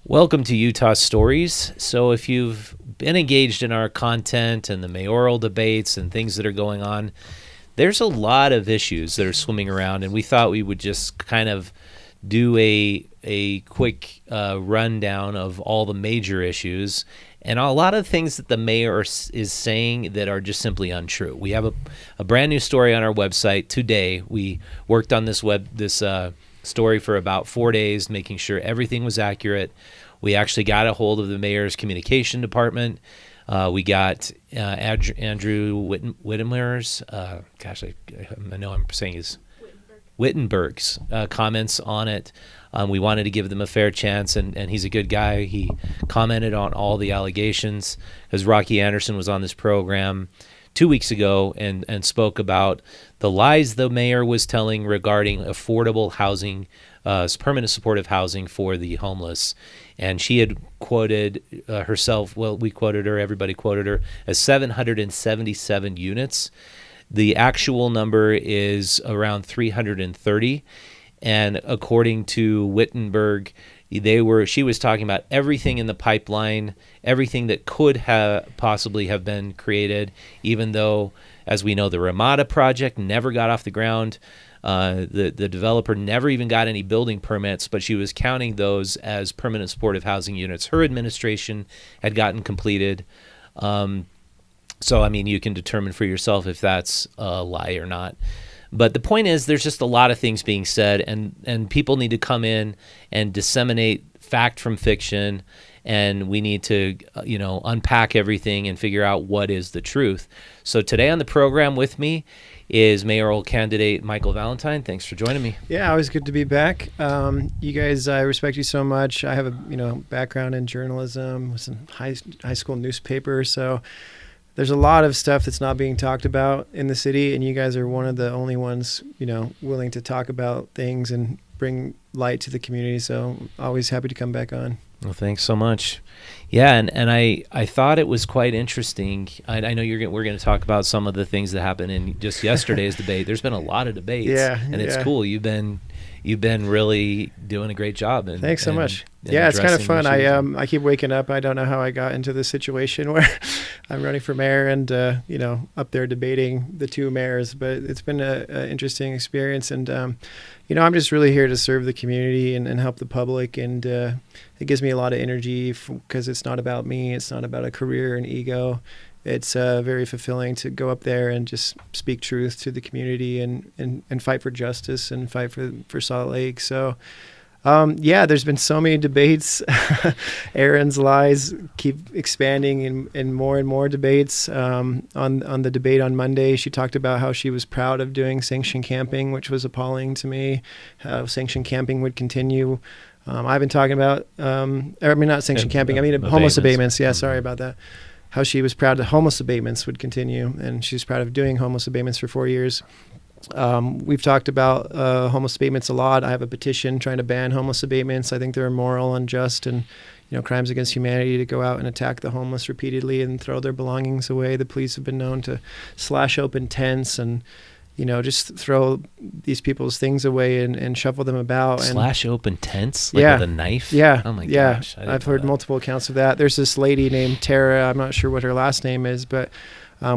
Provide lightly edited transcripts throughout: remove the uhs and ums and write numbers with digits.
Welcome to Utah Stories. So if you've been engaged in our content and the mayoral debates and things that are going on, there's a lot of issues that are swimming around, and we thought we would just kind of do a quick rundown of all the major issues and a lot of things that the mayor is saying that are just simply untrue. We have a brand new story on our website today. We worked on this story for about 4 days, making sure everything was accurate. We actually got a hold of the mayor's communication department. We got Andrew Whittemeyer's, I know I'm saying his Wittenberg's comments on it. We wanted to give them a fair chance, and he's a good guy. He commented on all the allegations, because Rocky Anderson was on this program 2 weeks ago and spoke about the lies the mayor was telling regarding affordable housing, permanent supportive housing for the homeless. And she had quoted herself, well, we quoted her, everybody quoted her, as 777 units. The actual number is around 330. And according to Wittenberg, she was talking about everything in the pipeline, everything that could possibly have been created, even though, as we know, the Ramada project never got off the ground. The developer never even got any building permits, but she was counting those as permanent supportive housing units her administration had gotten completed. So, I mean, you can determine for yourself if that's a lie or not. But the point is, there's just a lot of things being said, and people need to come in and disseminate fact from fiction, and we need to, unpack everything and figure out what is the truth. So today on the program with me is mayoral candidate Michael Valentine. Thanks for joining me. Yeah, always good to be back. You guys, I respect you so much. I have a background in journalism, was in high school newspaper, so there's a lot of stuff that's not being talked about in the city, and you guys are one of the only ones, willing to talk about things and bring light to the community. So always happy to come back on. Well, thanks so much. Yeah, and I thought it was quite interesting. I know we're going to talk about some of the things that happened in just yesterday's debate. There's been a lot of debates, and it's cool. You've been really doing a great job. Thanks so much. Yeah, it's kind of fun. I keep waking up. I don't know how I got into this situation where I'm running for mayor and up there debating the two mayors, but it's been an interesting experience. And I'm just really here to serve the community and help the public, and it gives me a lot of energy because it's not about me. It's not about a career and ego. It's very fulfilling to go up there and just speak truth to the community and fight for justice and fight for Salt Lake. So, there's been so many debates. Erin's lies keep expanding in more debates. On the debate on Monday, she talked about how she was proud of doing sanctioned camping, which was appalling to me. How sanctioned camping would continue. I've been talking about, not sanctioned camping, homeless abatements. Yeah, sorry about that. How she was proud that homeless abatements would continue, and she's proud of doing homeless abatements for 4 years. We've talked about homeless abatements a lot. I have a petition trying to ban homeless abatements. I think they're immoral, unjust, and crimes against humanity to go out and attack the homeless repeatedly and throw their belongings away. The police have been known to slash open tents and just throw these people's things away and shuffle them about. Slash open tents? With a knife? Yeah. Oh my gosh. I've heard multiple accounts of that. There's this lady named Tara. I'm not sure what her last name is, but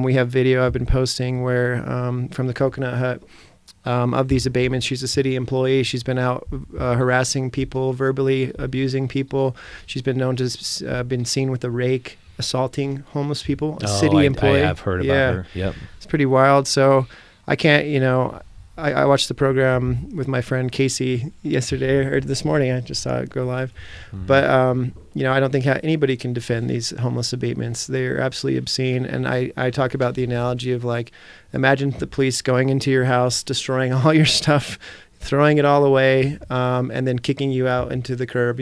we have video I've been posting where from the Coconut Hut of these abatements. She's a city employee. She's been out harassing people, verbally abusing people. She's been known to been seen with a rake assaulting homeless people, a city employee. I have heard about her. Yep. It's pretty wild. So I can't, I watched the program with my friend Casey yesterday or this morning. I just saw it go live. Mm-hmm. But, I don't think anybody can defend these homeless abatements. They're absolutely obscene. And I talk about the analogy of imagine the police going into your house, destroying all your stuff, throwing it all away, and then kicking you out into the curb,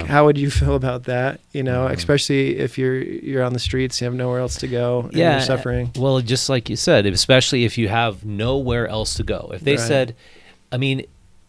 how would you feel about that? Especially if you're on the streets, you have nowhere else to go, and you're suffering. Well, just like you said, especially if you have nowhere else to go. If they said,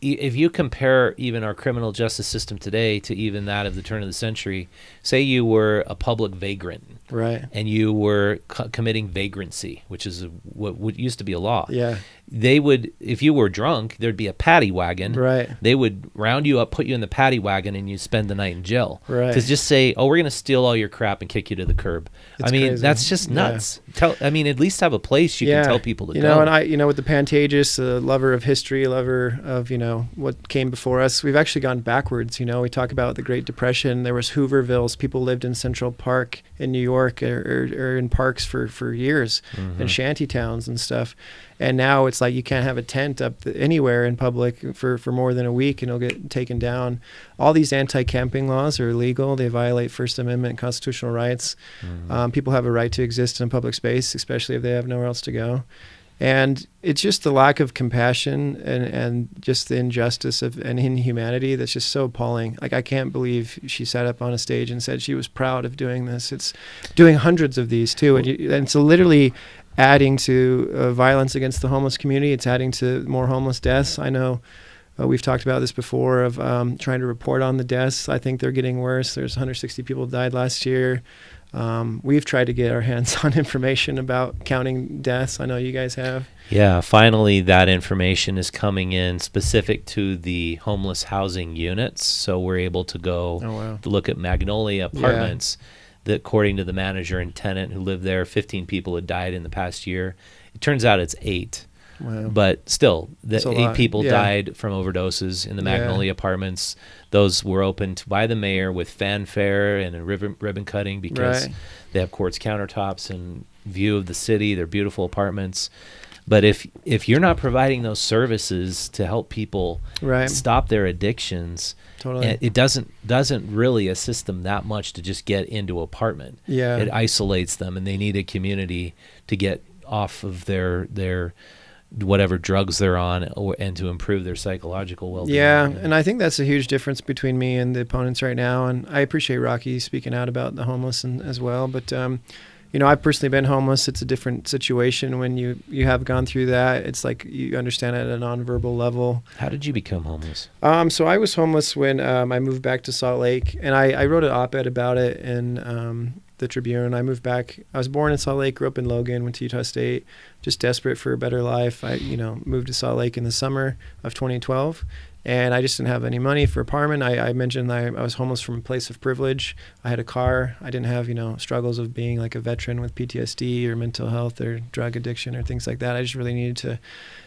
if you compare even our criminal justice system today to even that of the turn of the century, say you were a public vagrant, right, and you were committing vagrancy, which is what used to be a law. Yeah. they would, if you were drunk, there'd be a paddy wagon. Right. They would round you up, put you in the paddy wagon, and you spend the night in jail. Right. To just say, oh, we're going to steal all your crap and kick you to the curb. It's crazy. That's just nuts. Yeah. At least have a place you can tell people to go. And with the Pantages, lover of history, lover of, what came before us, we've actually gone backwards. We talk about the Great Depression. There was Hoovervilles. People lived in Central Park in New York or in parks for years, in shanty towns and stuff. And now it's like you can't have a tent up anywhere in public for more than a week and it'll get taken down. All these anti-camping laws are illegal. They violate First Amendment constitutional rights. People have a right to exist in public space, especially if they have nowhere else to go. And it's just the lack of compassion and just the injustice and inhumanity that's just so appalling. Like, I can't believe she sat up on a stage and said she was proud of doing this. It's doing hundreds of these too. And so literally adding to violence against the homeless community. It's adding to more homeless deaths. I know we've talked about this before of trying to report on the deaths. I think they're getting worse. There's 160 people died last year. We've tried to get our hands on information about counting deaths. I know you guys have. Yeah, finally that information is coming in specific to the homeless housing units. So we're able to go to look at Magnolia Apartments. That, according to the manager and tenant who lived there, 15 people had died in the past year. It turns out it's 8. Wow. But still, the 8 people Yeah. died from overdoses in the Magnolia Apartments. Those were opened by the mayor with fanfare and a ribbon cutting because they have quartz countertops and view of the city. They're beautiful apartments. But if you're not providing those services to help people stop their addictions, it doesn't really assist them that much to just get into an apartment. Yeah. It isolates them, and they need a community to get off of their whatever drugs they're on and to improve their psychological well-being. Yeah, and I think that's a huge difference between me and the opponents right now. And I appreciate Rocky speaking out about the homeless as well. But I've personally been homeless. It's a different situation when you have gone through that. It's like you understand it at a nonverbal level. How did you become homeless? So I was homeless when I moved back to Salt Lake, and I wrote an op-ed about it in the Tribune. I moved back. I was born in Salt Lake, grew up in Logan, went to Utah State, just desperate for a better life. I moved to Salt Lake in the summer of 2012. And I just didn't have any money for apartment. I mentioned I was homeless from a place of privilege. I had a car. I didn't have, struggles of being like a veteran with PTSD or mental health or drug addiction or things like that. I just really needed to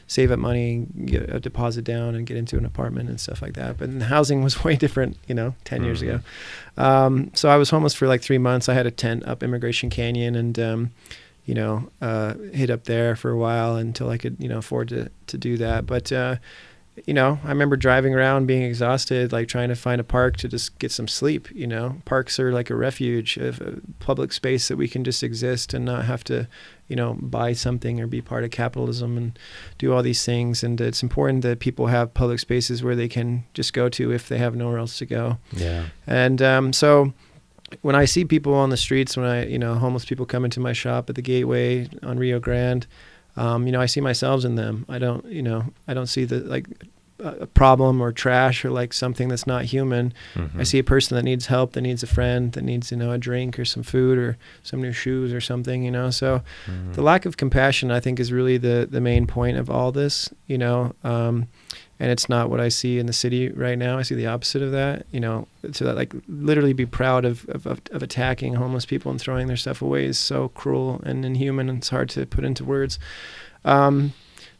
save up money, get a deposit down, and get into an apartment and stuff like that. But housing was way different, 10 years ago. So I was homeless for like 3 months. I had a tent up Immigration Canyon and, hid up there for a while until I could, afford to do that. But, I remember driving around being exhausted, like trying to find a park to just get some sleep. Parks are like a refuge, a public space that we can just exist and not have to, buy something or be part of capitalism and do all these things. And it's important that people have public spaces where they can just go to if they have nowhere else to go. Yeah. And so when I see people on the streets, when homeless people come into my shop at the Gateway on Rio Grande, I see myself in them. I don't see a problem or trash or like something that's not human. I see a person that needs help, that needs a friend, that needs, a drink or some food or some new shoes or something, So the lack of compassion, I think, is really the main point of all this, and it's not what I see in the city right now. I see the opposite of that, to that, like, literally be proud of attacking homeless people and throwing their stuff away is so cruel and inhuman, and it's hard to put into words.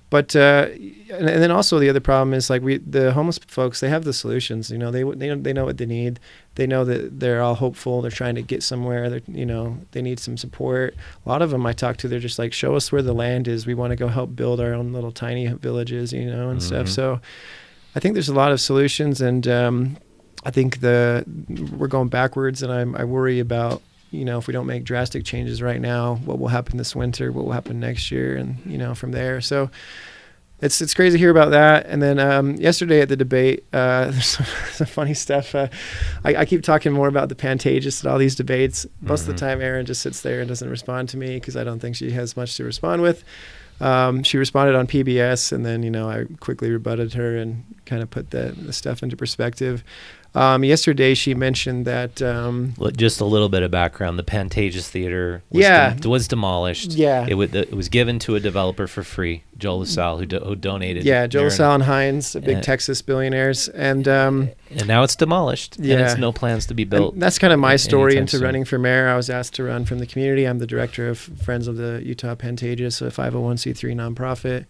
But and then also the other problem is like the homeless folks, they have the solutions. They know what they need. They know that they're all hopeful. They're trying to get somewhere. They need some support. A lot of them I talk to, they're just like, show us where the land is. We want to go help build our own little tiny villages, and stuff. So I think there's a lot of solutions, and I think we're going backwards, and I worry about, if we don't make drastic changes right now, what will happen this winter, what will happen next year, and, from there. So it's crazy to hear about that. And then yesterday at the debate, there's some funny stuff. I keep talking more about the Pantages at all these debates. Most of the time, Erin just sits there and doesn't respond to me because I don't think she has much to respond with. She responded on PBS, and then, I quickly rebutted her and kind of put the stuff into perspective. Yesterday, she mentioned that... just a little bit of background. The Pantages Theater was demolished. Yeah. It was given to a developer for free, Joe LaSalle, who donated. Yeah, Joe LaSalle and Hines, the big Texas billionaires. And now it's demolished, and it's no plans to be built. And that's kind of my story into running for mayor. I was asked to run from the community. I'm the director of Friends of the Utah Pantages, a 501c3 nonprofit.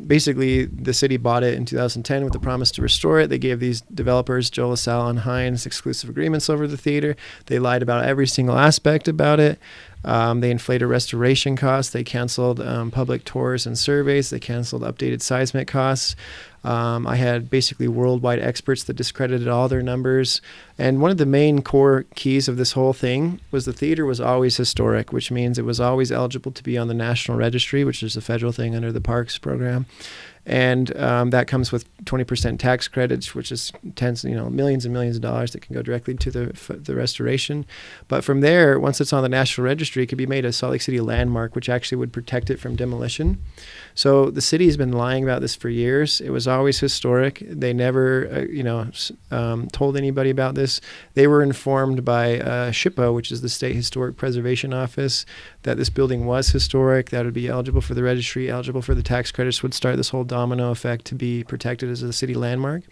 Basically, the city bought it in 2010 with the promise to restore it. They gave these developers, Joe LaSalle and Hines, exclusive agreements over the theater. They lied about every single aspect about it. They inflated restoration costs. They canceled public tours and surveys. They canceled updated seismic costs. I had basically worldwide experts that discredited all their numbers. And one of the main core keys of this whole thing was the theater was always historic, which means it was always eligible to be on the National Registry, which is a federal thing under the Parks program. And that comes with 20% tax credits, which is millions and millions of dollars that can go directly to the restoration. But from there, once it's on the National Registry, it could be made a Salt Lake City landmark, which actually would protect it from demolition. So the city has been lying about this for years. It was always historic. They never, told anybody about this. They were informed by SHPO, which is the State Historic Preservation Office, that this building was historic, that would be eligible for the registry, eligible for the tax credits, would start this whole domino effect to be protected as a city landmark.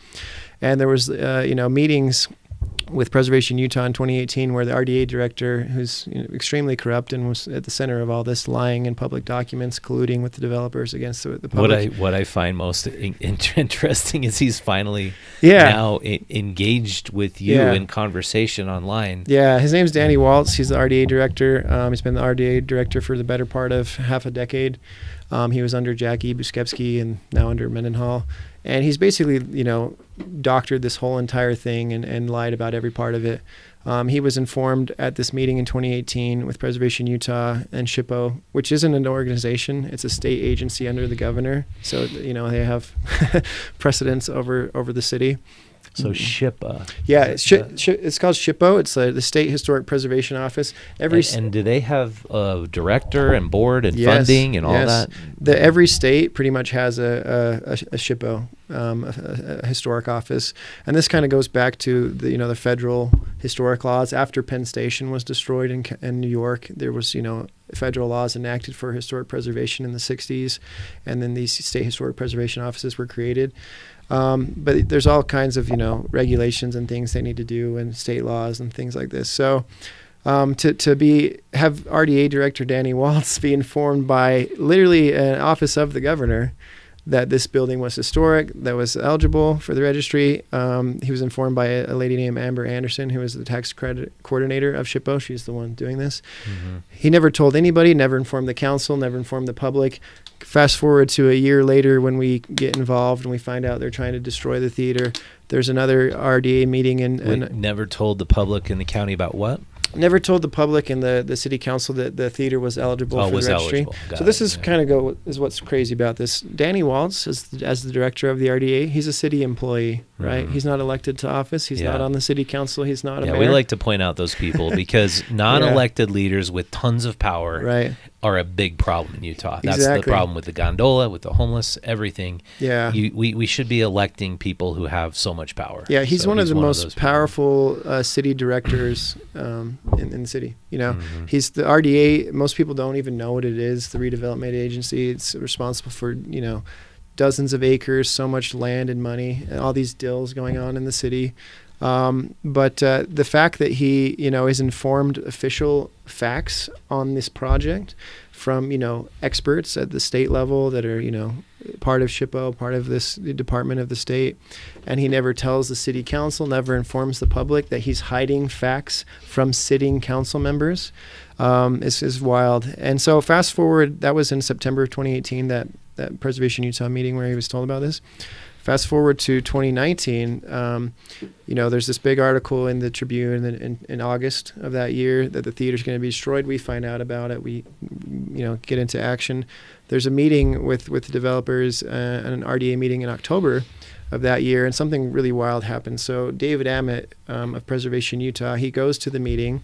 And there was, meetings with Preservation Utah in 2018 where the RDA director, who's extremely corrupt and was at the center of all this, lying in public documents, colluding with the developers against the public. What I find most interesting is he's finally now engaged with you in conversation online. Yeah, his name's Danny Waltz. He's the RDA director. He's been the RDA director for the better part of half a decade. He was under Jackie Buskevsky and now under Mendenhall. And he's basically, doctored this whole entire thing and lied about every part of it. He was informed at this meeting in 2018 with Preservation Utah and SHPO, which isn't an organization. It's a state agency under the governor. So, they have precedence over the city. So SHPO. Yeah, it's called SHPO. It's the State Historic Preservation Office. And do they have a director and board and funding and all that? Every state pretty much has a SHPO, a historic office. And this kind of goes back to the federal historic laws. After Penn Station was destroyed in New York, there was federal laws enacted for historic preservation in the 60s, and then these state historic preservation offices were created. But there's all kinds of regulations and things they need to do, and state laws and things like this. So have RDA director Danny Waltz be informed by literally an office of the governor that this building was historic, that was eligible for the registry. He was informed by a lady named Amber Anderson, who is the tax credit coordinator of SHPO. She's the one doing this. Mm-hmm. He never told anybody, never informed the council, never informed the public. Fast forward to a year later when we get involved and we find out they're trying to destroy the theater. There's another RDA meeting. Never told the public in the county about what? Never told the public and the city council that the theater was eligible for the registry. So this is is what's crazy about this. Danny Waltz, as the director of the RDA, he's a city employee, right? Mm-hmm. He's not elected to office. He's not on the city council. He's not a mayor. We like to point out those people because non-elected leaders with tons of power are a big problem in Utah. That's the problem with the gondola, with the homeless, everything. Yeah. We should be electing people who have so much power. Yeah, he's one of the most powerful city directors in the city. Mm-hmm. He's the RDA. Most people don't even know what it is, the redevelopment agency. It's responsible for, dozens of acres, so much land and money, and all these deals going on in the city. But the fact that he, is informed official facts on this project from, experts at the state level that are, part of SHPO, part of this department of the state, and he never tells the city council, never informs the public that he's hiding facts from sitting council members, is wild. And so fast forward, that was in September of 2018, that Preservation Utah meeting where he was told about this. Fast forward to 2019, there's this big article in the Tribune in August of that year that the theater's going to be destroyed. We find out about it. We, get into action. There's a meeting with the developers, an RDA meeting in October of that year, and something really wild happened. So David Ammett of Preservation Utah, he goes to the meeting.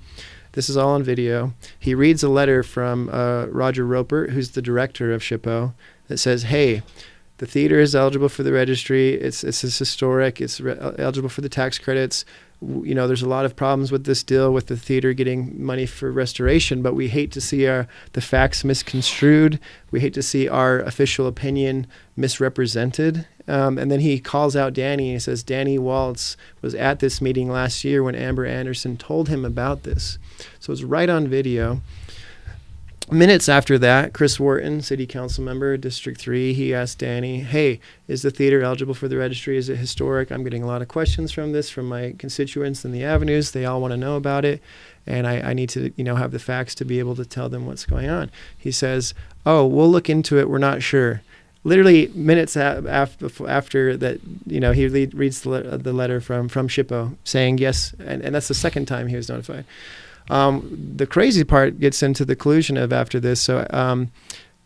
This is all on video. He reads a letter from Roger Roper, who's the director of SHPO, that says, hey, The theater is eligible for the registry. It's historic. It's eligible for the tax credits. There's a lot of problems with this deal with the theater getting money for restoration, but we hate to see the facts misconstrued. We hate to see our official opinion misrepresented. And then he calls out Danny and he says, Danny Waltz was at this meeting last year when Amber Anderson told him about this. So it's right on video. Minutes after that, Chris Wharton, city council member, District 3, he asked Danny, hey, is the theater eligible for the registry? Is it historic? I'm getting a lot of questions from my constituents in the avenues. They all want to know about it. And I need to, have the facts to be able to tell them what's going on. He says, oh, we'll look into it. We're not sure. Literally minutes after that, he reads the letter from SHPO saying yes. And that's the second time he was notified. The crazy part gets into the collusion of after this. So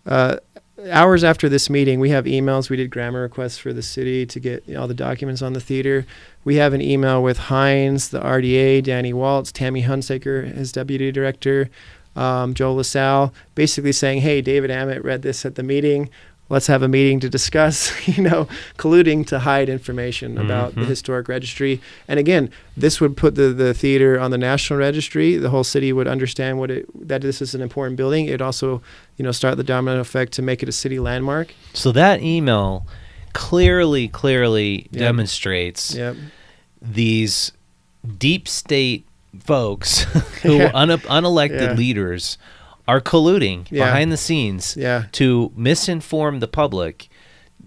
hours after this meeting, we have emails. We did grammar requests for the city to get all the documents on the theater. We have an email with Hines, the RDA, Danny Waltz, Tammy Hunsaker, his deputy director, Joe LaSalle, basically saying, hey, David Ammett read this at the meeting. Let's have a meeting to discuss, colluding to hide information about the historic registry. And again, this would put the theater on the national registry. The whole city would understand that this is an important building. It'd also, start the domino effect to make it a city landmark. So that email clearly demonstrates these deep state folks who unelected leaders are colluding behind the scenes to misinform the public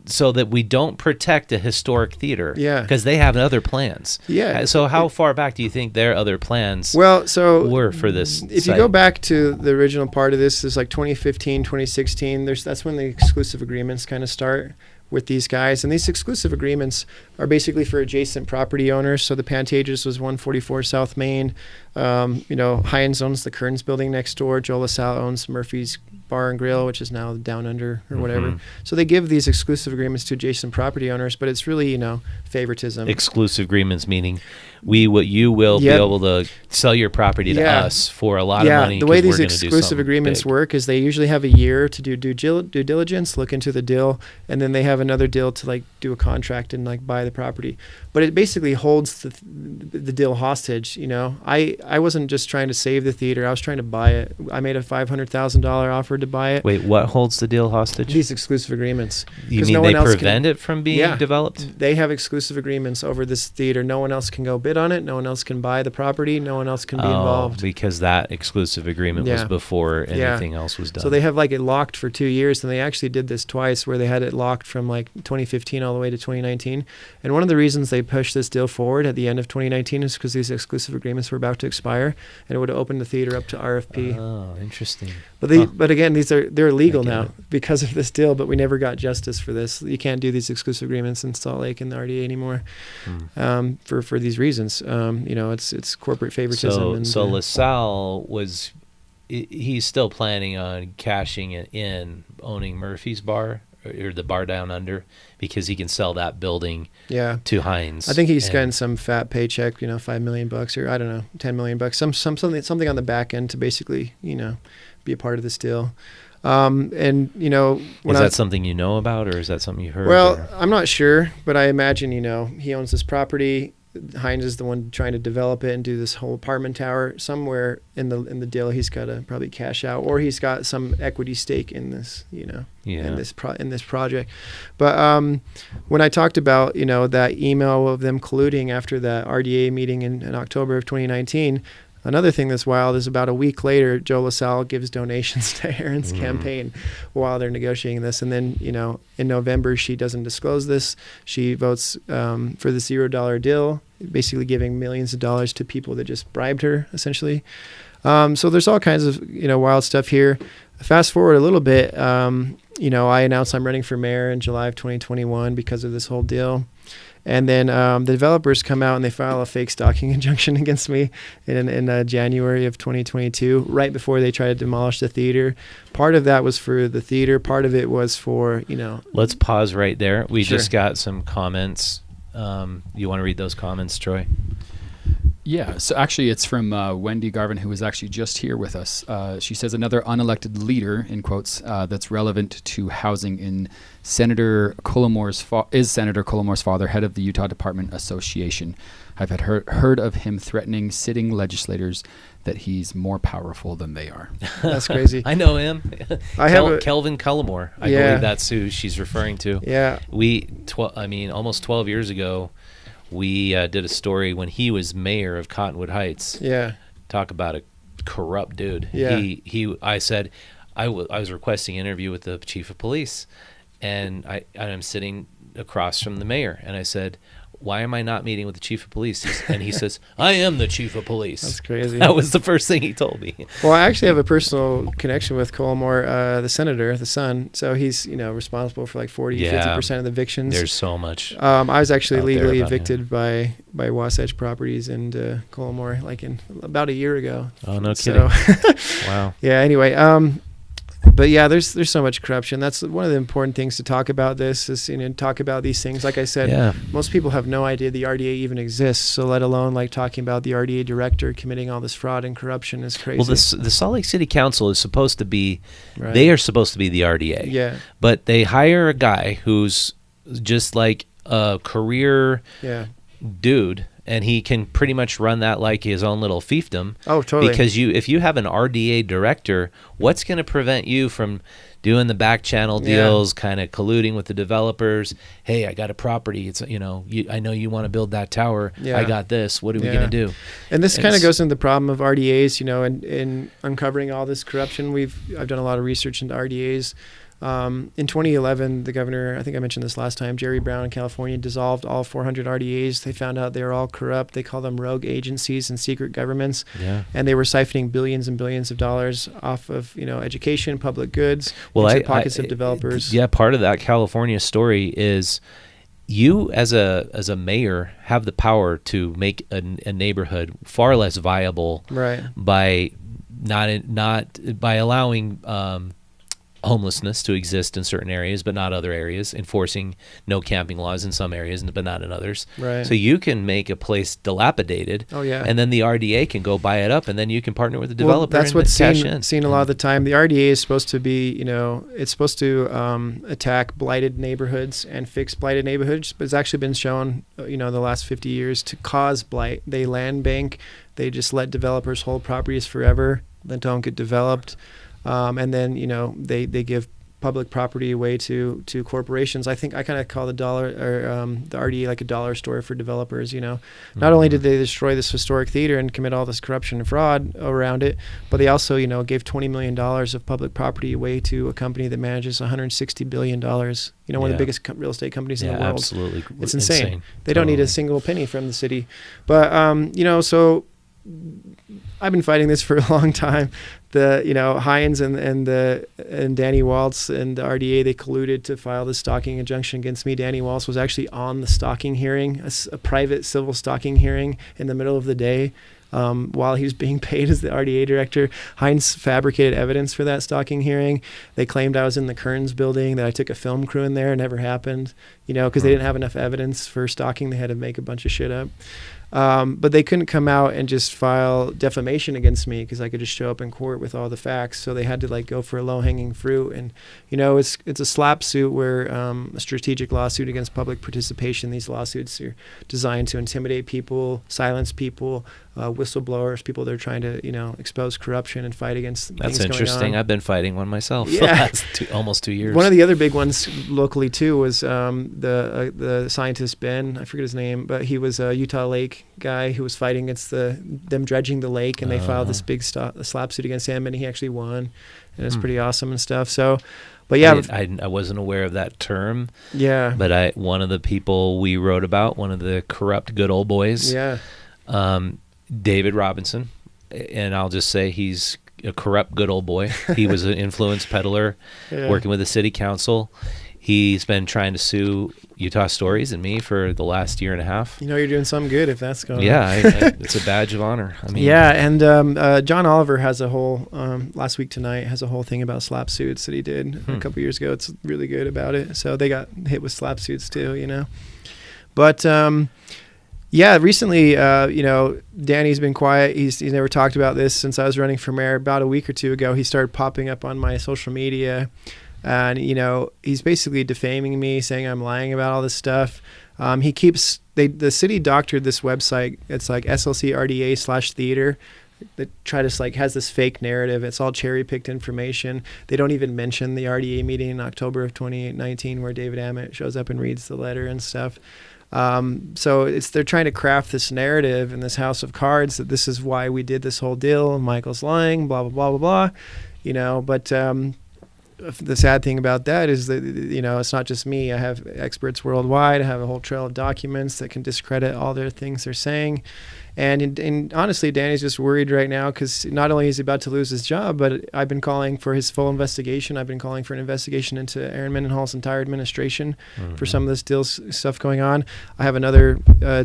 so that we don't protect a historic theater because they have other plans. So how far back do you think their other plans were for this If site? you go back to the original part of this, is like 2015, 2016, that's when the exclusive agreements kind of start with these guys. And these exclusive agreements are basically for adjacent property owners. So the Pantages was 144 South Main. Hines owns the Kearns building next door. Joe LaSalle owns Murphy's Bar and Grill, which is now Down Under or whatever. So they give these exclusive agreements to adjacent property owners, but it's really, favoritism. Exclusive agreements meaning you will be able to sell your property to us for a lot of money. The way these exclusive agreements work is they usually have a year to do due diligence, look into the deal, and then they have another deal to do a contract and buy the property. But it basically holds the deal hostage. I wasn't just trying to save the theater. I was trying to buy it. I made a $500,000 offer to buy it. Wait, what holds the deal hostage? These exclusive agreements. You mean they prevent it from being developed? They have exclusive agreements over this theater. No one else can go bid on it. No one else can buy the property. No one else can be involved. Because that exclusive agreement was before anything else was done. So they have it locked for 2 years, and they actually did this twice where they had it locked from 2015 all the way to 2019. And one of the reasons they pushed this deal forward at the end of 2019 is because these exclusive agreements were about to expire, and it would have opened the theater up to RFP. Oh, interesting. But again, they're illegal now because of this deal, but we never got justice for this. You can't do these exclusive agreements in Salt Lake and the RDA anymore for these reasons. It's corporate favoritism. So LaSalle he's still planning on cashing it in, owning Murphy's Bar or the Bar Down Under, because he can sell that building to Hines. I think he's gotten some fat paycheck, $5 million or I don't know, $10 million, something on the back end to basically, be a part of this deal. Is that something you know about, or is that something you heard? Well, I'm not sure, but I imagine, he owns this property. Hines is the one trying to develop it and do this whole apartment tower. Somewhere in the deal, he's got to probably cash out, or he's got some equity stake in this, in this project. But when I talked about that email of them colluding after that RDA meeting in October of 2019. Another thing that's wild is about a week later, Joe LaSalle gives donations to Aaron's campaign while they're negotiating this. And then, in November, she doesn't disclose this. She votes for the $0 deal, basically giving millions of dollars to people that just bribed her, essentially. So there's all kinds of, wild stuff here. Fast forward a little bit, I announced I'm running for mayor in July of 2021 because of this whole deal. And then the developers come out and they file a fake stalking injunction against me in January of 2022, right before they try to demolish the theater. Part of that was for the theater. Part of it was for, Let's pause right there. We just got some comments. You want to read those comments, Troy? Yeah, so actually it's from Wendy Garvin, who was actually just here with us. She says another unelected leader, in quotes, that's relevant to housing is Senator Collamore's father, head of the Utah Department Association. I've had heard of him threatening sitting legislators that he's more powerful than they are. That's crazy. I know him. Kelvin Cullimore. I believe that's who she's referring to. Yeah. Almost 12 years ago, we did a story when he was mayor of Cottonwood Heights. Yeah. Talk about a corrupt dude. Yeah. I said I was requesting an interview with the chief of police, and I'm sitting across from the mayor, and I said, why am I not meeting with the chief of police? And he says, I am the chief of police. That's crazy. That was the first thing he told me. Well, I actually have a personal connection with Cullimore, the senator, the son. So he's, responsible for like 50% of the evictions. There's so much. I was actually legally evicted by Wasatch Properties and Cullimore like in about a year ago. Oh, no kidding. Wow. Yeah, anyway. But yeah, there's so much corruption. That's one of the important things to talk about. This is talk about these things. Like I said, most people have no idea the RDA even exists. So let alone like talking about the RDA director committing all this fraud and corruption is crazy. Well, the Salt Lake City Council is supposed to be, they are supposed to be the RDA. Yeah. But they hire a guy who's just like a career dude. And he can pretty much run that like his own little fiefdom. Oh, totally. Because if you have an RDA director, what's going to prevent you from doing the back channel deals, kind of colluding with the developers? Hey, I got a property. It's I know you want to build that tower. I got this. What are we going to do? And this kind of goes into the problem of RDAs. In uncovering all this corruption, I've done a lot of research into RDAs. In 2011, the governor, I think I mentioned this last time, Jerry Brown in California, dissolved all 400 RDAs. They found out they were all corrupt. They call them rogue agencies and secret governments. Yeah. And they were siphoning billions and billions of dollars off of, education, public goods, into the pockets of developers. Yeah, part of that California story is you as a mayor have the power to make a neighborhood far less viable by by allowing homelessness to exist in certain areas but not other areas, enforcing no camping laws in some areas but not in others. So you can make a place dilapidated, and then the RDA can go buy it up, and then you can partner with the developer. That's what's seen a lot of the time. The RDA is supposed to be, it's supposed to attack blighted neighborhoods and fix blighted neighborhoods, but it's actually been shown, the last 50 years to cause blight. They land bank, they just let developers hold properties forever that don't get developed. And then, they give public property away to corporations. I think I kind of call the RDA like a dollar store for developers. Not only did they destroy this historic theater and commit all this corruption and fraud around it, but they also, gave $20 million of public property away to a company that manages $160 billion. One of the biggest real estate companies in the world. Absolutely. It's insane. They don't need a single penny from the city. But, so I've been fighting this for a long time. Hines and Danny Waltz and the RDA, they colluded to file the stalking injunction against me. Danny Waltz was actually on the stalking hearing, a private civil stalking hearing in the middle of the day. While he was being paid as the RDA director. Hines fabricated evidence for that stalking hearing. They claimed I was in the Kearns building, that I took a film crew in there. It never happened, because they didn't have enough evidence for stalking. They had to make a bunch of shit up. But they couldn't come out and just file defamation against me because I could just show up in court with all the facts. So they had to go for a low-hanging fruit. And, it's a slap suit where a strategic lawsuit against public participation. These lawsuits are designed to intimidate people, silence people, whistleblowers, people that are trying to, expose corruption and fight against things going on. That's interesting. I've been fighting one myself for the last almost 2 years. One of the other big ones locally, too, was the scientist Ben. I forget his name, but he was a Utah Lake guy who was fighting against them dredging the lake, and they filed this big slap suit against him, and he actually won, and it's pretty awesome and stuff. So, but yeah, I wasn't aware of that term. Yeah, but one of the people we wrote about, one of the corrupt good old boys, David Robinson, and I'll just say he's a corrupt good old boy. He was an influence peddler, working with the city council. He's been trying to sue Utah Stories and me for the last year and a half. You're doing something good if that's going on. Yeah, it's a badge of honor. And John Oliver has a whole, last week tonight, has a whole thing about slap suits that he did a couple years ago. It's really good about it. So they got hit with slap suits too, But Yeah, recently, Danny's been quiet. He's never talked about this since I was running for mayor. About a week or two ago, he started popping up on my social media, and he's basically defaming me, saying I'm lying about all this stuff. The city doctored this website. It's like SLCRDA/theater. That has this fake narrative. It's all cherry picked information. They don't even mention the RDA meeting in October of 2019 where David Ammett shows up and reads the letter and stuff. So they're trying to craft this narrative in this house of cards that this is why we did this whole deal. Michael's lying, blah, blah, blah, blah, blah, but the sad thing about that is that, it's not just me. I have experts worldwide. I have a whole trail of documents that can discredit all their things they're saying. And honestly, Danny's just worried right now because not only is he about to lose his job, but I've been calling for his full investigation. I've been calling for an investigation into Aaron Mendenhall's entire administration for some of this stuff going on. I have another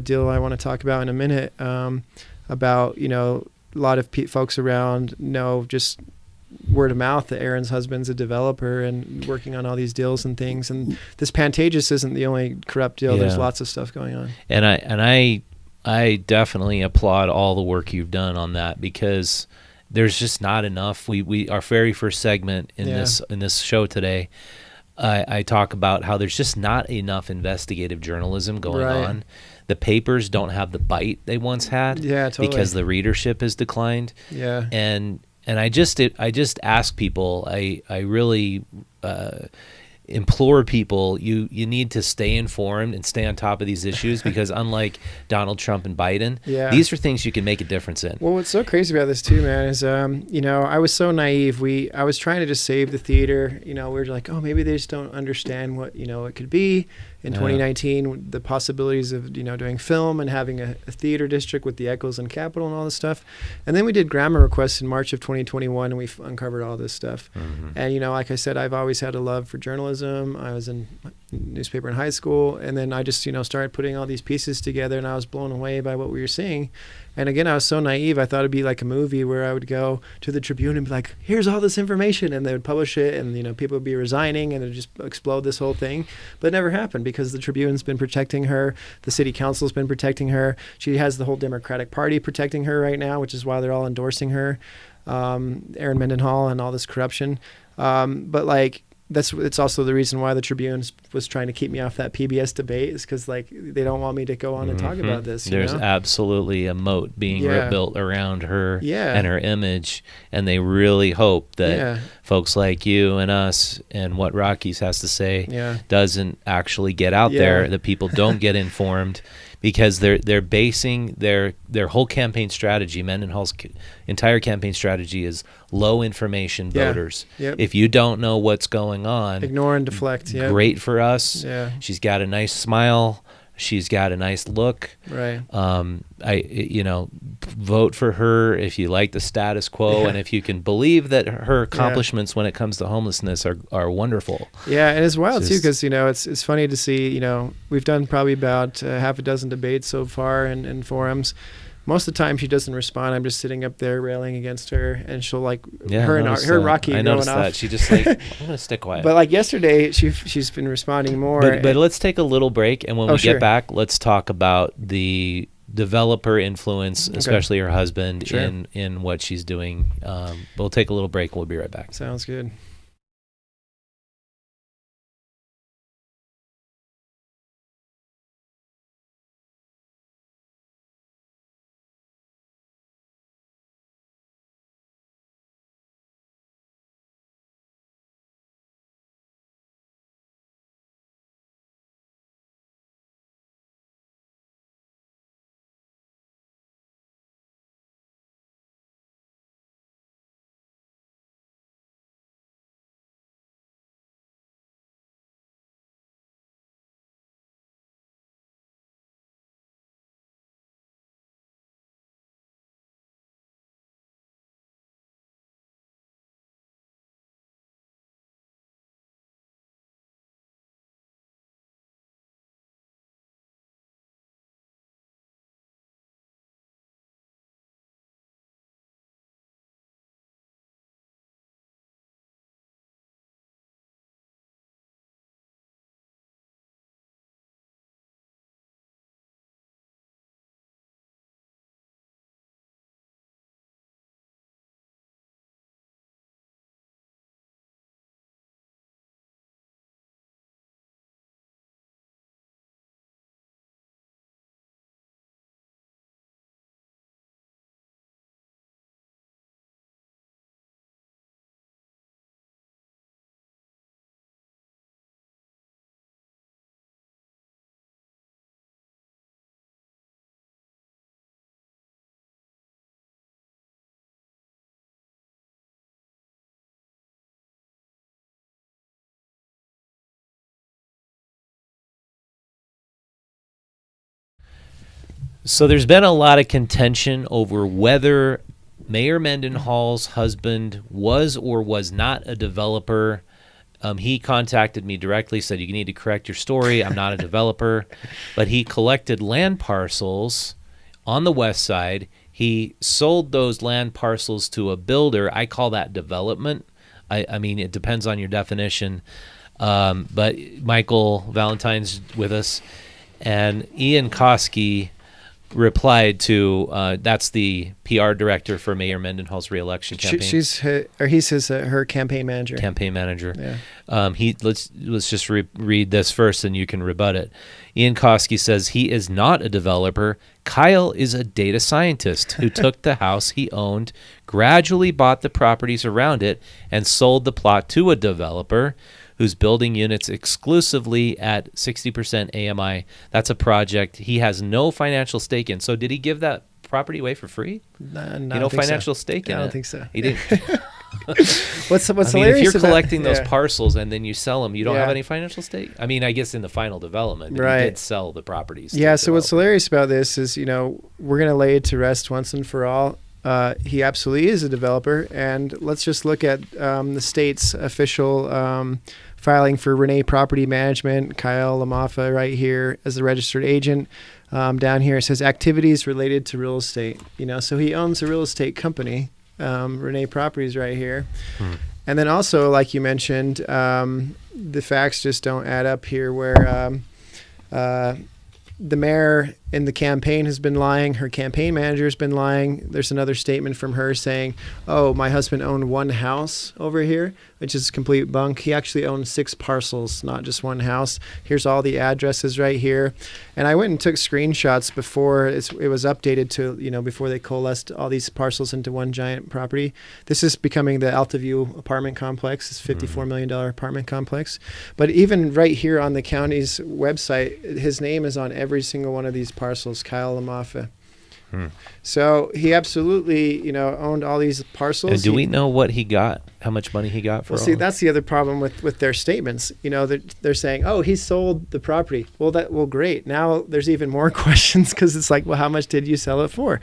deal I want to talk about in a minute about, a lot of folks around know just word of mouth that Aaron's husband's a developer and working on all these deals and things. And this Pantages isn't the only corrupt deal. Yeah. There's lots of stuff going on. And I definitely applaud all the work you've done on that because there's just not enough. We our very first segment in this show today, I talk about how there's just not enough investigative journalism going on. The papers don't have the bite they once had because the readership has declined. Yeah. And I just ask people, I really implore people, you need to stay informed and stay on top of these issues because unlike Donald Trump and Biden, these are things you can make a difference in. Well, what's so crazy about this too, man, is I was so naive. I was trying to just save the theater. We were like, oh, maybe they just don't understand what it could be. In 2019, the possibilities of doing film and having a theater district with the Echoes and Capitol and all this stuff, and then we did grammar requests in March of 2021, and we uncovered all this stuff. And like I said, I've always had a love for journalism. I was in newspaper in high school, and then I just started putting all these pieces together, and I was blown away by what we were seeing. And again, I was so naive. I thought it'd be like a movie where I would go to the Tribune and be like, here's all this information. And they would publish it and, people would be resigning and it would just explode this whole thing. But it never happened because the Tribune's been protecting her. The city council's been protecting her. She has the whole Democratic Party protecting her right now, which is why they're all endorsing her, Aaron Mendenhall and all this corruption. But it's also the reason why the Tribune was trying to keep me off that PBS debate is because they don't want me to go on and talk about this. There's absolutely a moat being built around her and her image, and they really hope that folks like you and us and what Rockies has to say doesn't actually get out there, that people don't get informed. Because they're basing their whole campaign strategy, Mendenhall's entire campaign strategy is low information voters. Yep. If you don't know what's going on, ignore and deflect. Great for us. Yeah. She's got a nice smile. She's got a nice look. Right. Vote for her if you like the status quo and if you can believe that her accomplishments when it comes to homelessness are wonderful. Yeah, and it's wild too because it's funny to see. We've done probably about half a dozen debates so far in forums. Most of the time she doesn't respond. I'm just sitting up there railing against her, and she'll her and Rocky. I noticed that she just I'm gonna stick quiet. But yesterday, she's been responding more. But let's take a little break, and when we get back, let's talk about the developer influence, especially her husband, in what she's doing. We'll take a little break. We'll be right back. Sounds good. So there's been a lot of contention over whether Mayor Mendenhall's husband was or was not a developer. He contacted me directly, said, you need to correct your story. I'm not a developer. But he collected land parcels on the west side. He sold those land parcels to a builder. I call that development. I mean, it depends on your definition. But Michael Valentine's with us. And Ian Koski replied to, that's the PR director for Mayor Mendenhall's reelection campaign. He's her campaign manager. Campaign manager. Yeah. Let's just read this first, and you can rebut it. Ian Koski says he is not a developer. Kyle is a data scientist who took the house he owned, gradually bought the properties around it, and sold the plot to a developer who's building units exclusively at 60% AMI. That's a project he has no financial stake in. So did he give that property away for free? No financial stake in it? I don't think so. He didn't. What's hilarious if you're about, collecting those parcels and then you sell them, you don't have Yeah. any financial stake? I mean, I guess in the final development, but Right. he did sell the properties. Yeah, so what's hilarious about this is, we're going to lay it to rest once and for all. He absolutely is a developer, and let's just look at the state's official filing for Renee Property Management, Kyle Lamafa right here as the registered agent. Down here it says activities related to real estate. So he owns a real estate company, Renee Properties right here. And then also, like you mentioned, the facts just don't add up here where the mayor in the campaign has been lying. Her campaign manager has been lying. There's another statement from her saying, oh, my husband owned one house over here, which is complete bunk. He actually owned 6 parcels, not just one house. Here's all the addresses right here. And I went and took screenshots before it was updated to, before they coalesced all these parcels into one giant property. This is becoming the Altaview apartment complex, this $54 million apartment complex. But even right here on the county's website, his name is on every single one of these parcels, Kyle Lamafa. So he absolutely, owned all these parcels. And do we know what he got? How much money he got for? Well, see, that's the other problem with their statements. They're saying, "Oh, he sold the property." Well, great. Now there's even more questions because it's like, well, how much did you sell it for?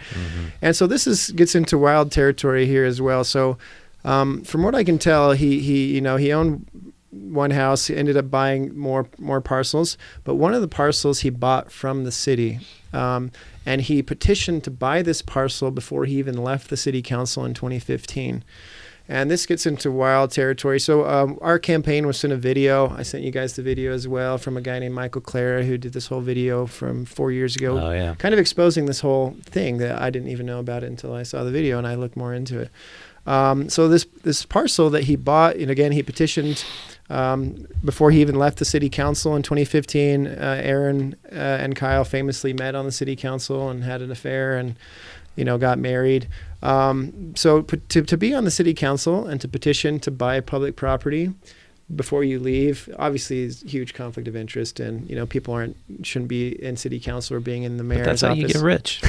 And so this gets into wild territory here as well. So, from what I can tell, he owned one house. He ended up buying more parcels, but one of the parcels he bought from the city. And he petitioned to buy this parcel before he even left the city council in 2015. And this gets into wild territory. So our campaign was sent a video. I sent you guys the video as well from a guy named Michael Clara who did this whole video from 4 years ago. Oh, yeah. Kind of exposing this whole thing that I didn't even know about it until I saw the video and I looked more into it. So this parcel that he bought, and again, he petitioned before he even left the city council in 2015. Aaron and Kyle famously met on the city council and had an affair and, got married. So to be on the city council and to petition to buy public property before you leave, obviously is huge conflict of interest, and people shouldn't be in city council or being in the mayor's office. That's how you get rich.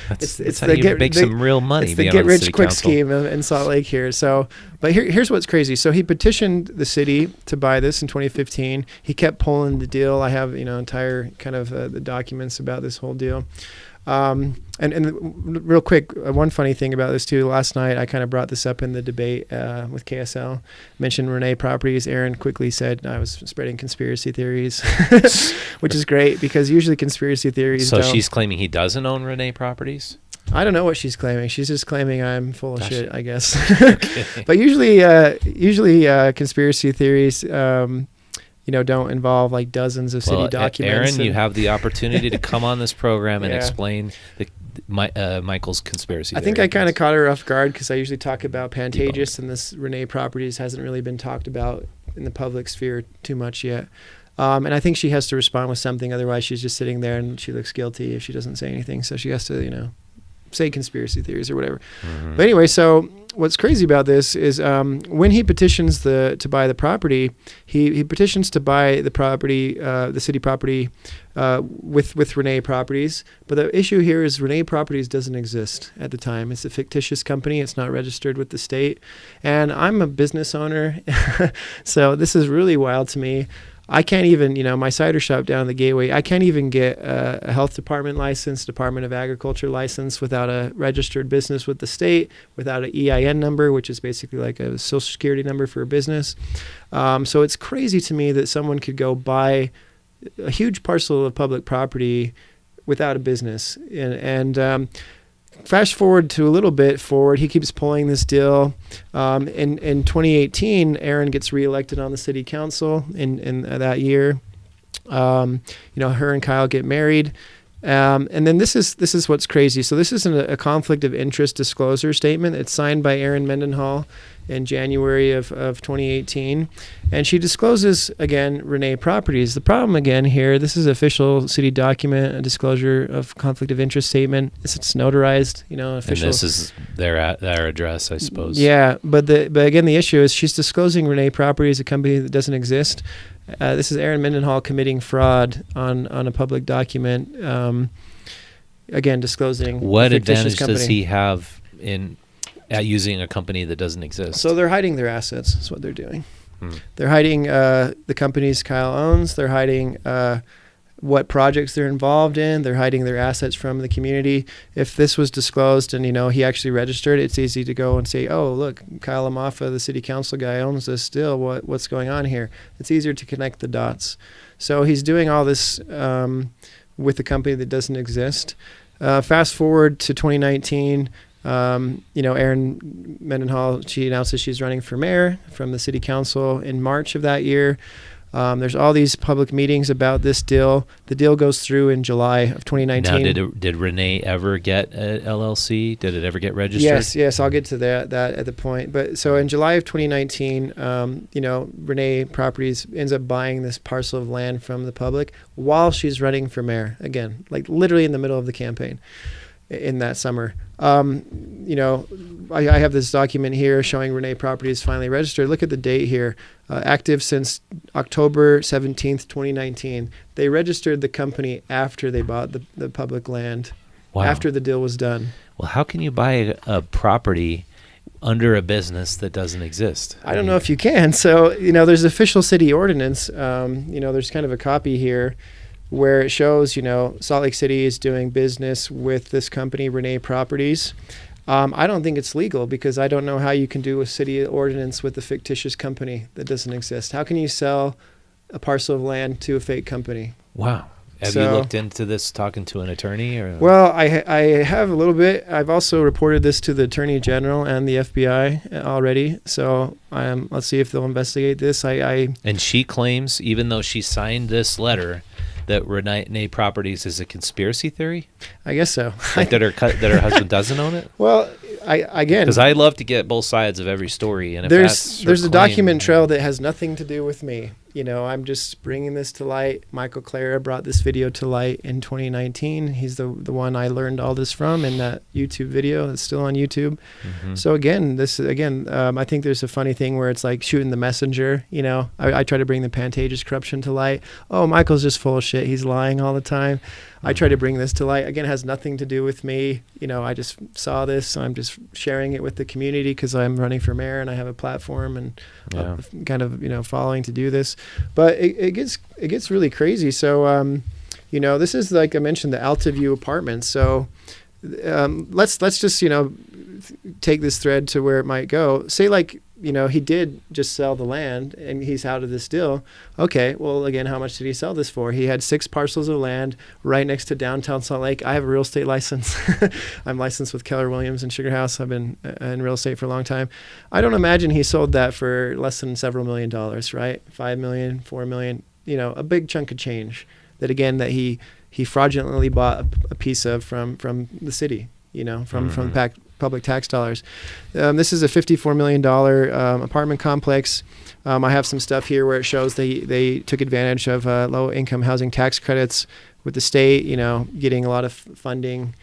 That's how the you make some real money. It's the get rich quick scheme in Salt Lake here. So, but here's what's crazy. So he petitioned the city to buy this in 2015. He kept pulling the deal. I have entire kind of the documents about this whole deal. And real quick, one funny thing about this too, last night I kind of brought this up in the debate with KSL, mentioned Renee Properties. Aaron quickly said I was spreading conspiracy theories, which is great because usually conspiracy theories So she's claiming he doesn't own Renee Properties? I don't know what she's claiming. She's just claiming I'm full of shit, I guess. Okay. But usually conspiracy theories don't involve like dozens of city documents. Aaron, you have the opportunity to come on this program and explain Michael's conspiracy theory. I think I kind of caught her off guard because I usually talk about Pantages, and this Renee Properties hasn't really been talked about in the public sphere too much yet. And I think she has to respond with something. Otherwise, she's just sitting there and she looks guilty if she doesn't say anything. So she has to, say conspiracy theories or whatever. But anyway, so what's crazy about this is when he petitions to buy the property, he petitions to buy the property, the city property, with Renee Properties. But the issue here is Renee Properties doesn't exist at the time. It's a fictitious company. It's not registered with the state. And I'm a business owner, so this is really wild to me. I can't even, my cider shop down the Gateway, I can't even get a health department license, Department of Agriculture license without a registered business with the state, without an EIN number, which is basically like a social security number for a business. So it's crazy to me that someone could go buy a huge parcel of public property without a business. And fast forward to a little bit forward, he keeps pulling this deal. In 2018, Aaron gets reelected on the city council in that year. Her and Kyle get married. And then this is what's crazy. So this isn't a conflict of interest disclosure statement. It's signed by Erin Mendenhall in January of 2018. And she discloses, again, Renee Properties. The problem, again, here, this is official city document, a disclosure of conflict of interest statement. It's notarized, official. And this is their address, I suppose. Yeah, but again, the issue is she's disclosing Renee Properties, a company that doesn't exist. This is Erin Mendenhall committing fraud on a public document, again, disclosing what a fictitious advantage company. does he have at using a company that doesn't exist? So they're hiding their assets. That's what they're doing. They're hiding the companies Kyle owns. They're hiding what projects they're involved in. They're hiding their assets from the community. If this was disclosed and, he actually registered, it's easy to go and say, oh, look, Kyle Amafa, the city council guy, owns this still. What's going on here? It's easier to connect the dots. So he's doing all this with a company that doesn't exist. Fast forward to 2019, Erin Mendenhall, she announces she's running for mayor from the city council in March of that year. There's all these public meetings about this deal. The deal goes through in July of 2019. Now, did Renee ever get a LLC? Did it ever get registered? Yes. I'll get to that at the point. But so in July of 2019, Renee Properties ends up buying this parcel of land from the public while she's running for mayor. Again, like literally in the middle of the campaign in that summer. I have this document here showing Renee Properties finally registered. Look at the date here. Active since October 17th, 2019. They registered the company after they bought the public land, after the deal was done. Well, how can you buy a property under a business that doesn't exist? I don't know if you can. So, there's official city ordinance. There's kind of a copy here where it shows, Salt Lake City is doing business with this company, Renee Properties. I don't think it's legal because I don't know how you can do a city ordinance with a fictitious company that doesn't exist. How can you sell a parcel of land to a fake company? Wow. Have you looked into this talking to an attorney? Well, I have a little bit. I've also reported this to the Attorney General and the FBI already. So let's see if they'll investigate this. And she claims, even though she signed this letter, that Renee Properties is a conspiracy theory? I guess so. Like that her husband doesn't own it? Well, because I love to get both sides of every story, and if there's a document trail that has nothing to do with me. I'm just bringing this to light. Michael Clara brought this video to light in 2019. He's the one I learned all this from in that YouTube video. It's still on YouTube. Mm-hmm. So I think there's a funny thing where it's like shooting the messenger. I try to bring the Pantages corruption to light. Oh, Michael's just full of shit. He's lying all the time. I try to bring this to light. Again, it has nothing to do with me. I just saw this, so I'm just sharing it with the community because I'm running for mayor and I have a platform and kind of following to do this. But it gets really crazy. So this is, like I mentioned, the Altaview apartments. So let's just take this thread to where it might go. Say he did just sell the land and he's out of this deal. Okay, well, again, how much did he sell this for? He had 6 parcels of land right next to downtown Salt Lake. I have a real estate license. I'm licensed with Keller Williams and Sugar House. I've been in real estate for a long time. I don't imagine he sold that for less than several $1 million, right? $5 million, $4 million, a big chunk of change that he fraudulently bought a piece of from the city, from public tax dollars. This is a $54 million apartment complex. I have some stuff here where it shows they took advantage of low-income housing tax credits with the state, getting a lot of funding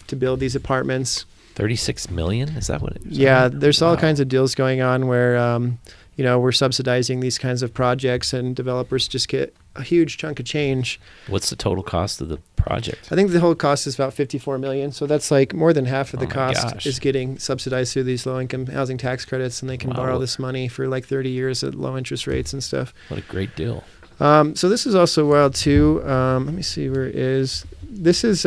to build these apartments. $36 million? Is that what it is? Yeah, there's all kinds of deals going on where, we're subsidizing these kinds of projects and developers just get a huge chunk of change. What's the total cost of the project? I think the whole cost is about $54 million. So that's like more than half of the cost is getting subsidized through these low-income housing tax credits, and they can borrow this money for like 30 years at low interest rates and stuff. What a great deal. So this is also wild too. Let me see where it is. This is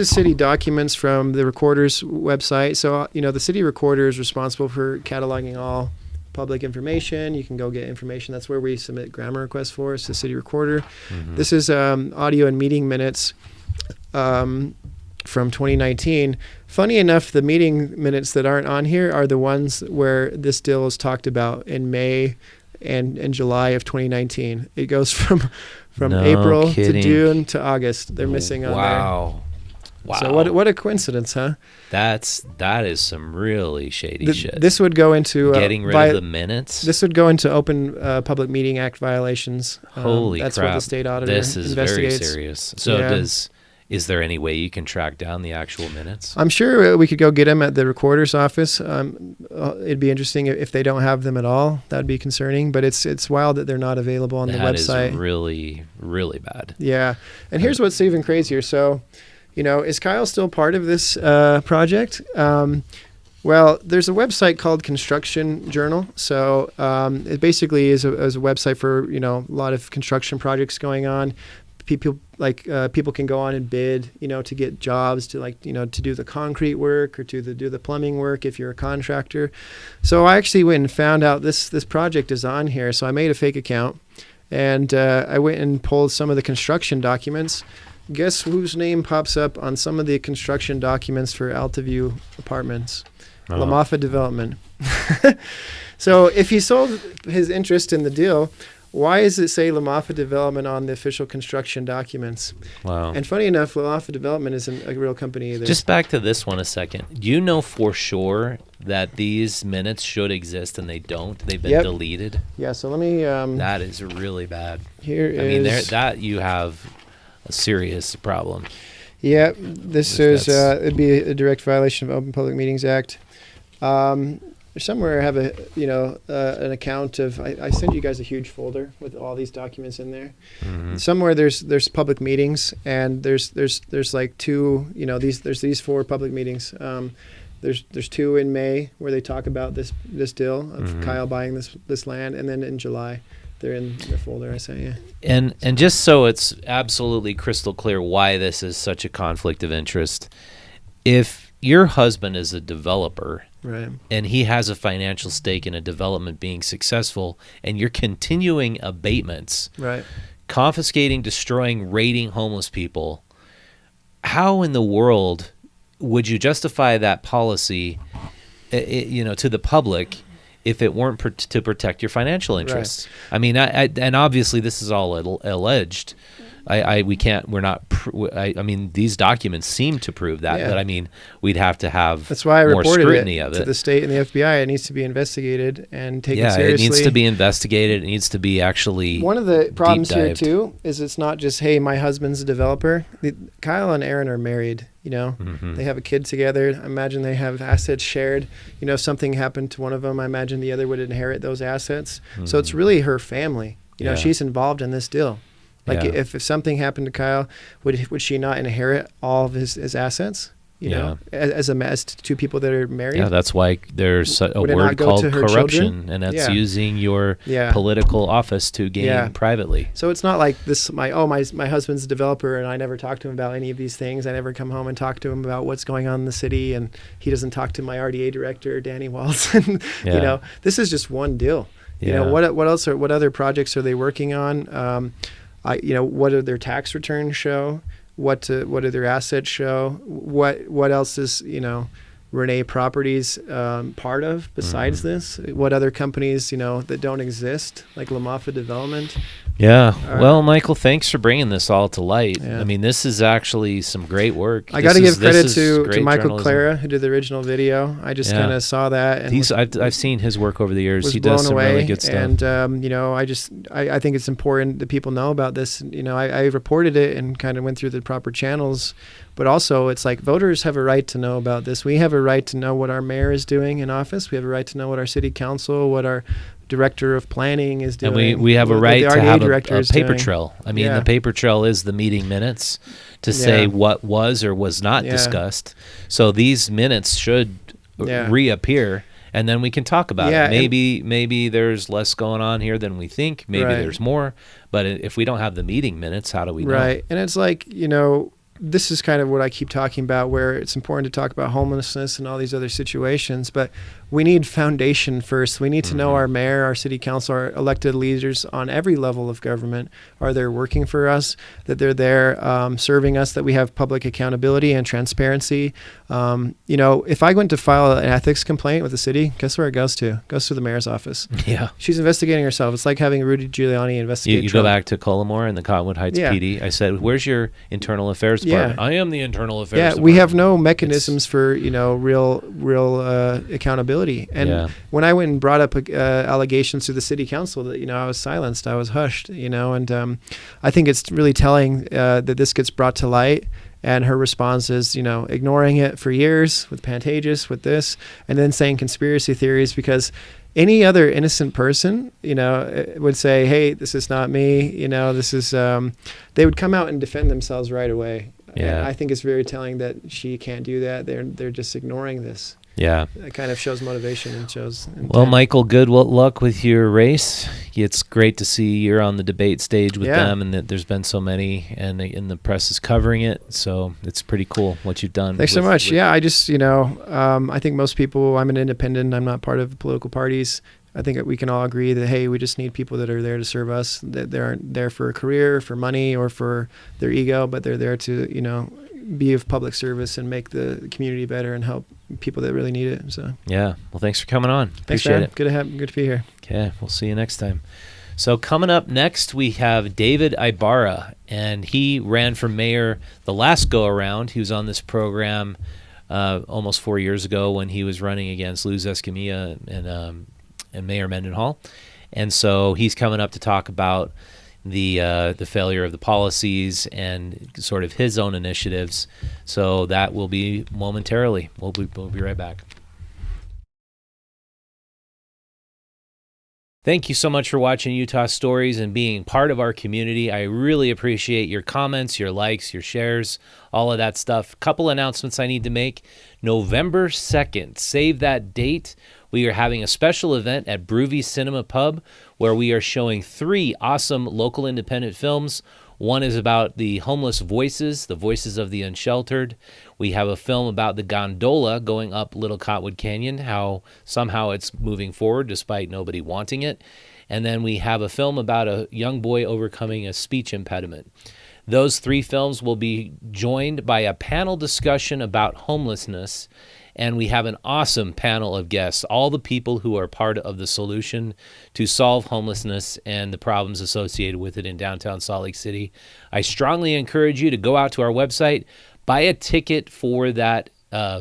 city documents from the recorder's website. So, the city recorder is responsible for cataloging all public information. You can go get information. That's where we submit grammar requests for. It's the city recorder. Mm-hmm. This is audio and meeting minutes from 2019. Funny enough, the meeting minutes that aren't on here are the ones where this deal is talked about in May and July of 2019. It goes from April to June to August. They're missing on there. Wow. So what a coincidence, huh? That is some really shady shit. This would go into getting rid of the minutes. This would go into Open Public Meeting Act violations. Holy that's crap! What the state auditor this is investigates. Very serious. So is there any way you can track down the actual minutes? I'm sure we could go get them at the recorder's office. It'd be interesting if they don't have them at all. That'd be concerning. But it's wild that they're not available on the website. That is really, really bad. Yeah. And here's what's even crazier. So, is Kyle still part of this project? Well, there's a website called Construction Journal. So it basically is a website for a lot of construction projects going on. People can go on and bid, to get jobs to to do the concrete work or to do the plumbing work if you're a contractor. So I actually went and found out this project is on here. So I made a fake account and I went and pulled some of the construction documents. Guess whose name pops up on some of the construction documents for Altaview Apartments? La Maffa Development. So if he sold his interest in the deal, why does it say La Maffa Development on the official construction documents? Wow. And funny enough, La Maffa Development isn't a real company either. Just back to this one a second. Do you know for sure that these minutes should exist and they don't? They've been deleted? Yeah, so let me... that is really bad. Here you have a serious problem. Yeah, this is... it'd be a direct violation of Open Public Meetings Act. Somewhere I have an account of. I sent you guys a huge folder with all these documents in there. Mm-hmm. Somewhere there's public meetings and there's like two. There's these 4 public meetings. There's 2 in May where they talk about this deal of Kyle buying this land, and then in July they're in the folder I sent you. And just so it's absolutely crystal clear why this is such a conflict of interest, if your husband is a developer. Right. And he has a financial stake in a development being successful, and you're continuing abatements, right, confiscating, destroying, raiding homeless people, how in the world would you justify that policy, to the public if it weren't to protect your financial interests? Right. I mean, and obviously this is all alleged. I mean, these documents seem to prove that, but I mean, we'd have to have That's why I more reported scrutiny it of to it. the state and the FBI. It needs to be investigated and taken seriously. Yeah, it needs to be investigated. It needs to be actually One of the problems here, too, is it's not just, hey, my husband's a developer. Kyle and Aaron are married, They have a kid together. I imagine they have assets shared. If something happened to one of them, I imagine the other would inherit those assets. Mm-hmm. So it's really her family. She's involved in this deal. If something happened to Kyle, would she not inherit all of his assets? As 2 people that are married. Yeah, that's why there's a word called corruption, and that's using your political office to gain privately. So it's not like this. My husband's a developer, and I never talk to him about any of these things. I never come home and talk to him about what's going on in the city, and he doesn't talk to my RDA director, Danny Walton. This is just one deal. What else? What other projects are they working on? What do their tax returns show? What do their assets show? What else is Renee Properties part of besides this? What other companies that don't exist, like La Maffa Development? Yeah. Well, Michael, thanks for bringing this all to light. Yeah. I mean, this is actually some great work. I got to give credit to Michael Clara, who did the original video. I just kind of saw that. And I've seen his work over the years. He does some really good stuff. And, I think it's important that people know about this. I reported it and kind of went through the proper channels. But also, it's like voters have a right to know about this. We have a right to know what our mayor is doing in office. We have a right to know what our city council, what our director of planning is doing. And we have a right to have a paper trail. I mean, the paper trail is the meeting minutes to say what was or was not discussed. So these minutes should reappear and then we can talk about it. Maybe there's less going on here than we think. Maybe there's more. But if we don't have the meeting minutes, how do we know? Right. And it's like, this is kind of what I keep talking about, where it's important to talk about homelessness and all these other situations, but we need foundation first. We need to know our mayor, our city council, our elected leaders on every level of government. Are they working for us? That they're there serving us, that we have public accountability and transparency. If I went to file an ethics complaint with the city, guess where it goes to? It goes to the mayor's office. Yeah. She's investigating herself. It's like having Rudy Giuliani investigate You Trump. go back to Colomore and the Cottonwood Heights PD. I said, where's your internal affairs department? I am the internal affairs department. We have no mechanisms for, real accountability. And when I went and brought up allegations to the city council that, I was silenced, I was hushed, and I think it's really telling that this gets brought to light. And her response is, ignoring it for years with Pantages, with this, and then saying conspiracy theories, because any other innocent person, would say, hey, this is not me, this is, they would come out and defend themselves right away. Yeah. And I think it's very telling that she can't do that. They're just ignoring this. Yeah. It kind of shows motivation and shows intent. Well, Michael, good luck with your race. It's great to see you're on the debate stage with them, and that there's been so many, and the press is covering it. So it's pretty cool what you've done. Thanks so much. I just, I think most people, I'm an independent. I'm not part of political parties. I think that we can all agree that, hey, we just need people that are there to serve us, that they aren't there for a career, for money, or for their ego, but they're there to, be of public service and make the community better and help people that really need it. So well, thanks for coming on. Thanks, Appreciate man. it. Good to be here. Okay, we'll see you next time. So coming up next, we have David Ibarra, and he ran for mayor the last go around. He was on this program almost 4 years ago when he was running against Luz Escamilla and Mayor Mendenhall, and so he's coming up to talk about the failure of the policies and sort of his own initiatives. So that will be momentarily. We'll be right back. Thank you so much for watching Utah Stories and being part of our community. I really appreciate your comments, your likes, your shares, all of that stuff. Couple announcements I need to make. November 2nd, save that date. We are having a special event at Broovy Cinema Pub where we are showing 3 awesome local independent films. One is about the homeless voices, the voices of the unsheltered. We have a film about the gondola going up Little Cottonwood Canyon, how somehow it's moving forward despite nobody wanting it. And then we have a film about a young boy overcoming a speech impediment. Those 3 films will be joined by a panel discussion about homelessness. And we have an awesome panel of guests, all the people who are part of the solution to solve homelessness and the problems associated with it in downtown Salt Lake City. I strongly encourage you to go out to our website, buy a ticket for that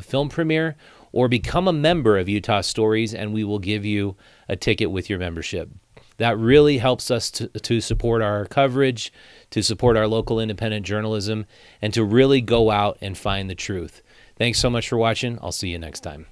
film premiere, or become a member of Utah Stories, and we will give you a ticket with your membership. That really helps us to support our coverage, to support our local independent journalism, and to really go out and find the truth. Thanks so much for watching. I'll see you next time.